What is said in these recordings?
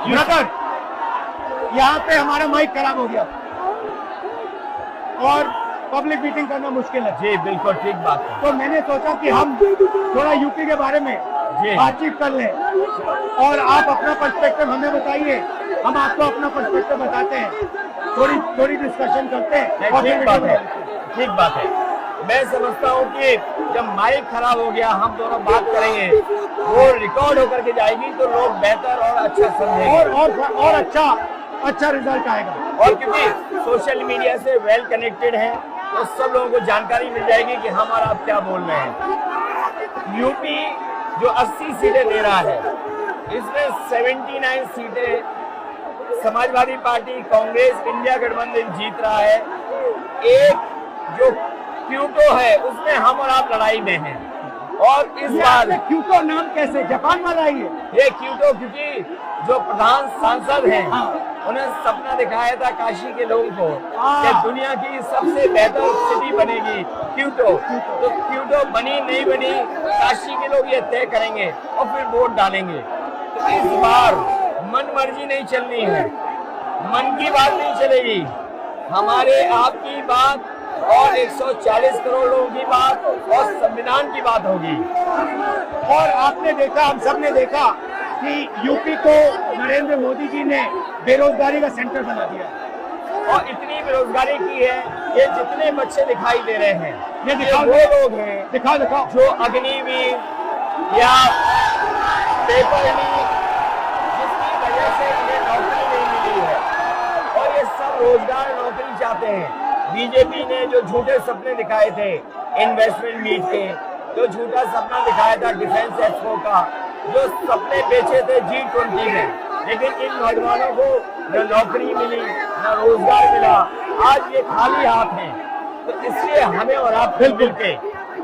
Brother, यहाँ पे हमारा माइक खराब हो गया और पब्लिक मीटिंग करना मुश्किल है। जी बिल्कुल ठीक बात है। तो मैंने सोचा कि हम थोड़ा यूपी के बारे में बातचीत कर लें और आप अपना पर्सपेक्टिव हमें बताइए, हम आपको अपना पर्सपेक्टिव बताते हैं, थोड़ी डिस्कशन करते हैं। ठीक बात है, ठीक बात है। मैं समझता हूँ कि जब माइक खराब हो गया हम दोनों बात करेंगे, वो रिकॉर्ड होकर के जाएगी तो लोग बेहतर और अच्छा समझेंगे और अच्छा रिजल्ट आएगा। और क्योंकि सोशल मीडिया से वेल कनेक्टेड है तो सब लोगों को जानकारी मिल जाएगी कि हम और आप क्या बोल रहे हैं। यूपी जो 80 सीटें ले रहा है, इसमें 79 सीटें समाजवादी पार्टी, कांग्रेस, इंडिया गठबंधन जीत रहा है। एक जो क्यूटो है उसमें हम और आप लड़ाई में हैं। और इस बार क्यूटो नाम कैसे जापान वाला ही है ये क्यूटो, क्योंकि जो प्रधान सांसद हैं उन्हें सपना दिखाया था काशी के लोगों को कि दुनिया की सबसे बेहतर सिटी बनेगी क्यूटो। तो क्यूटो बनी नहीं बनी काशी के लोग ये तय करेंगे और फिर वोट डालेंगे। तो इस बार मन मर्जी नहीं चलनी है, मन की बात नहीं चलेगी, हमारे आपकी बात और 140 करोड़ लोगों की बात और संविधान की बात होगी। और आपने देखा, हम सब ने देखा कि यूपी को नरेंद्र मोदी जी ने बेरोजगारी का सेंटर बना दिया और इतनी बेरोजगारी की है, ये जितने बच्चे दिखाई दे रहे हैं ये वो लोग हैं दिखाओ जो अग्निवीर या पेपर लीक जिसकी वजह से इन्हें नौकरी नहीं मिली है और ये सब रोजगार नौकरी चाहते हैं। बीजेपी ने जो झूठे सपने दिखाए थे इन्वेस्टमेंट मीट के, जो झूठा सपना दिखाया था डिफेंस एक्सपो का, जो सपने बेचे थे G20 में, लेकिन इन नौजवानों को न नौकरी मिली न रोजगार मिला, आज ये खाली हाथ हैं। तो इसलिए हमें और आप मिल के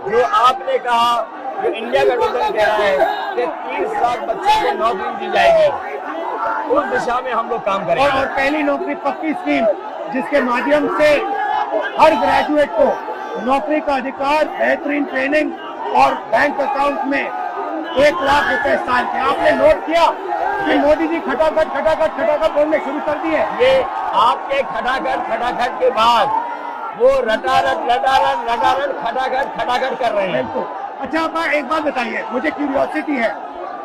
जो आपने कहा, जो इंडिया गठबंधन कह रहा है कि 30 लाख बच्चों को नौकरी दी जाएगी, उस दिशा में हम लोग काम करेंगे। और पहली नौकरी पक्की स्कीम जिसके माध्यम से हर ग्रेजुएट को नौकरी का अधिकार, बेहतरीन ट्रेनिंग और बैंक अकाउंट में 1 लाख रुपए साल के। आपने नोट किया कि मोदी जी खटाखट बोलने शुरू कर दिए। ये आपके खटाखट के बाद वो रटारट खटाखट कर रहे हैं। अच्छा, आप एक बात बताइए, मुझे क्यूरियोसिटी है,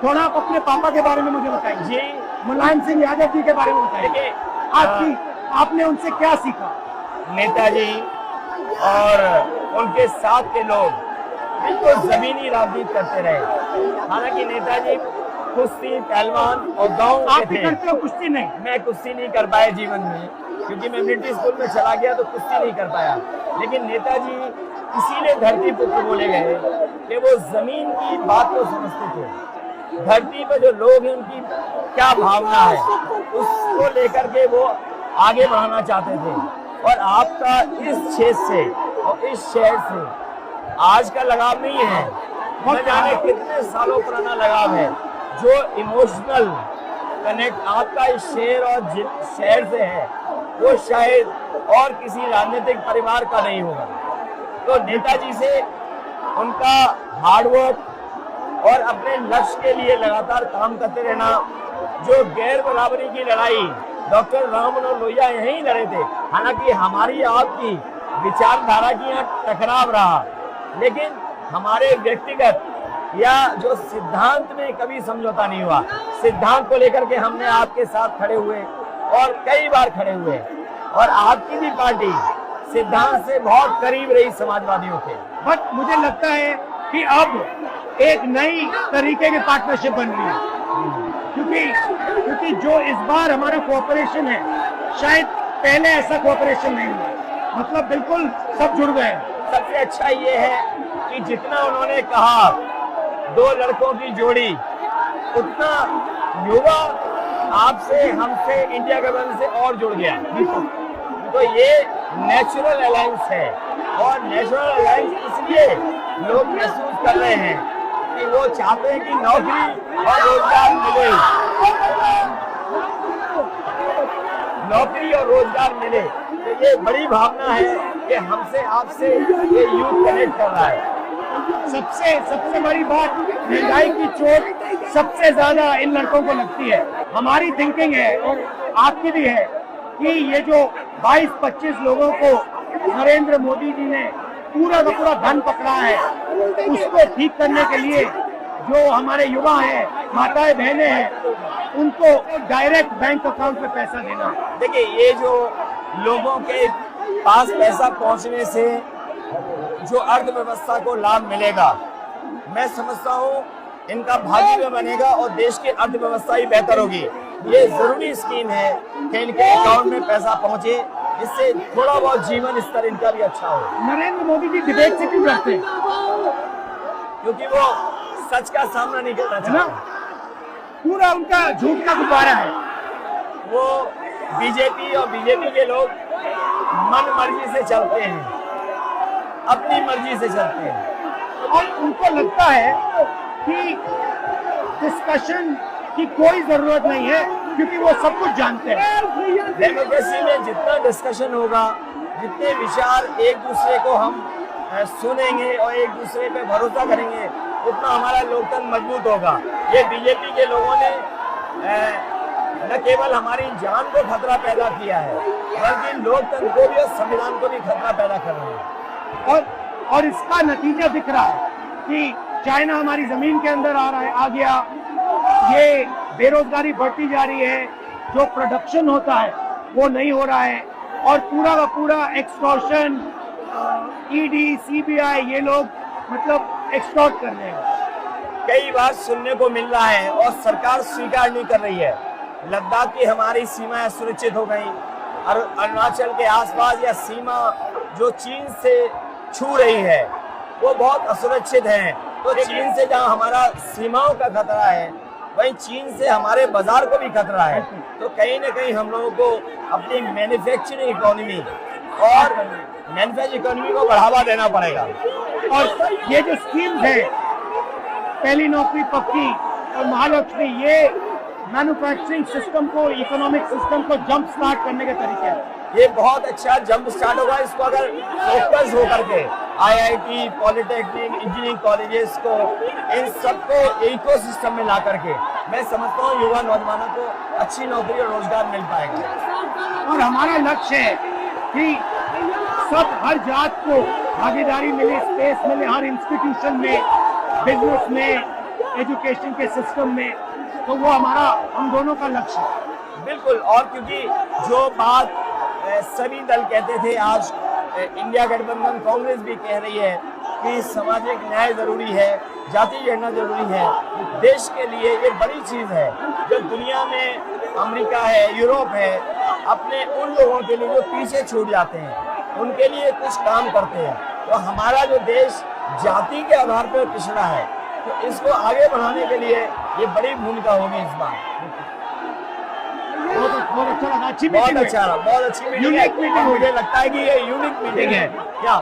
थोड़ा आप अपने पापा के बारे में मुझे बताइए जी। मुलायम सिंह यादव जी के बारे में बताइए, आपने उनसे क्या सीखा? नेताजी और उनके साथ के लोग बिल्कुल जमीनी राजनीति करते रहे। हालांकि नेताजी कुश्ती, पहलवान और गाँव के थे। करते हो कुश्ती? नहीं, मैं कुश्ती नहीं कर पाया जीवन में, क्योंकि मैं मिलिट्री स्कूल में चला गया तो कुश्ती नहीं कर पाया। लेकिन नेताजी इसीलिए धरती पुत्र बोले गए कि वो जमीन की बात को समझते थे। धरती पर जो लोग हैं उनकी क्या भावना है उसको लेकर के वो आगे बढ़ाना चाहते थे। और आपका इस क्षेत्र से और इस शहर से आज का लगाव नहीं है, न जाने कितने सालों पुराना लगाव है। जो इमोशनल कनेक्ट आपका इस शहर और शहर से है वो शायद और किसी राजनीतिक परिवार का नहीं होगा। तो नेताजी से उनका हार्डवर्क और अपने लक्ष्य के लिए लगातार काम करते रहना, जो गैर बराबरी की लड़ाई डॉक्टर राम मनोहर लोहिया यहीं लड़े थे। हालांकि हमारी आपकी विचारधारा की यहाँ टकराव रहा, लेकिन हमारे व्यक्तिगत या जो सिद्धांत में कभी समझौता नहीं हुआ। सिद्धांत को लेकर के हमने आपके साथ खड़े हुए और कई बार खड़े हुए, और आपकी भी पार्टी सिद्धांत से बहुत करीब रही समाजवादियों के। बट मुझे लगता है कि अब एक नई तरीके की पार्टनरशिप बन रही है, क्योंकि जो इस बार हमारा कोऑपरेशन है, शायद पहले ऐसा कोऑपरेशन नहीं हुआ। मतलब बिल्कुल सब जुड़ गए। सबसे अच्छा ये है कि जितना उन्होंने कहा 2 लड़कों की जोड़ी, उतना युवा आपसे, हमसे, इंडिया गठबंधन से और जुड़ गया। तो ये नेचुरल अलायंस है, और नेचुरल अलायंस इसलिए लोग महसूस कर रहे हैं कि वो चाहते हैं कि नौकरी और रोजगार मिले, नौकरी और रोजगार मिले। तो ये बड़ी भावना है कि हमसे आपसे ये यूथ कनेक्ट कर रहा है। सबसे बड़ी बात, महंगाई की चोट सबसे ज्यादा इन लड़कों को लगती है। हमारी थिंकिंग है और आपकी भी है कि ये जो 22-25 लोगों को नरेंद्र मोदी जी ने पूरा का पूरा धन पकड़ा है, उसको ठीक करने के लिए जो हमारे युवा हैं, माताएं बहनें हैं, उनको डायरेक्ट बैंक अकाउंट में पैसा देना। देखिए, ये जो लोगों के पास पैसा पहुंचने से जो अर्थव्यवस्था को लाभ मिलेगा, मैं समझता हूँ इनका भाग्य में बनेगा और देश की अर्थव्यवस्था ही बेहतर होगी। ये जरूरी स्कीम है कि इनके अकाउंट में पैसा पहुंचे, इससे थोड़ा बहुत जीवन स्तर इनका भी अच्छा हो। नरेंद्र मोदी जी डिबेट से क्यों डरते हैं? क्योंकि वो सच का सामना नहीं करना चाहते, पूरा उनका झूठ का गुब्बारा है। वो बीजेपी और बीजेपी के लोग मन मर्जी से चलते हैं, अपनी मर्जी से चलते हैं और उनको लगता है कि डिस्कशन की कोई जरूरत नहीं है क्योंकि वो सब कुछ जानते हैं। डेमोक्रेसी में जितना डिस्कशन होगा, जितने विचार एक दूसरे को हम सुनेंगे और एक दूसरे पे भरोसा करेंगे, उतना हमारा लोकतंत्र मजबूत होगा। ये बीजेपी के लोगों ने न केवल हमारी जान को खतरा पैदा किया है, बल्कि लोकतंत्र को भी और संविधान को भी खतरा पैदा कर रहे हैं। और इसका नतीजा दिख रहा है कि चाइना हमारी जमीन के अंदर आ गया, ये बेरोजगारी बढ़ती जा रही है, जो प्रोडक्शन होता है वो नहीं हो रहा है, और पूरा का पूरा एक्सटॉर्शन, ईडी, सीबीआई, ये लोग मतलब एक्सटॉर्ट कर रहे हैं। कई बार सुनने को मिल रहा है और सरकार स्वीकार नहीं कर रही है, लद्दाख की हमारी सीमाएं सुरक्षित हो गई, और अरुणाचल के आसपास या सीमा जो चीन से छू रही है वो बहुत असुरक्षित है। तो चीन से जहां हमारा सीमाओं का खतरा है, वहीं चीन से हमारे बाजार को भी खतरा है। तो कहीं ना कहीं हम लोगों को अपनी मैन्युफैक्चरिंग इकोनॉमी और मैन्युफैक्चरिंग इकोनॉमी को बढ़ावा देना पड़ेगा। और ये जो स्कीम्स है, पहली नौकरी पक्की और महालक्ष्मी, ये मैन्युफैक्चरिंग सिस्टम को, इकोनॉमिक सिस्टम को जंप स्टार्ट करने के तरीके हैं। ये बहुत अच्छा जंप स्टार्ट होगा। इसको अगर फोकस होकर के आईआईटी, पॉलिटेक्निक, इंजीनियरिंग कॉलेजेस को, इन सबको इकोसिस्टम में ला करके, मैं समझता हूँ युवा नौजवानों को अच्छी नौकरी और रोजगार मिल पाएगा। और हमारा लक्ष्य है कि सब, हर जात को भागीदारी मिले, स्पेस मिले, हर इंस्टीट्यूशन में, बिजनेस में, एजुकेशन के सिस्टम में। तो वो हमारा, हम दोनों का लक्ष्य है। बिल्कुल। और क्योंकि जो बात सभी दल कहते थे, आज इंडिया गठबंधन कांग्रेस भी कह रही है कि सामाजिक न्याय जरूरी है, जाति गणना जरूरी है। देश के लिए ये बड़ी चीज है। जो दुनिया में अमेरिका है, यूरोप है, अपने उन लोगों के लिए जो पीछे छूट जाते हैं, उनके लिए कुछ काम करते हैं। तो हमारा जो देश जाति के आधार पर पिछड़ा है, तो इसको आगे बढ़ाने के लिए ये बड़ी भूमिका होगी इस बार। बहुत अच्छा लगा, अच्छी बहुत अच्छी मीटिंग है। मुझे लगता है कि ये यूनिक मीटिंग है क्या?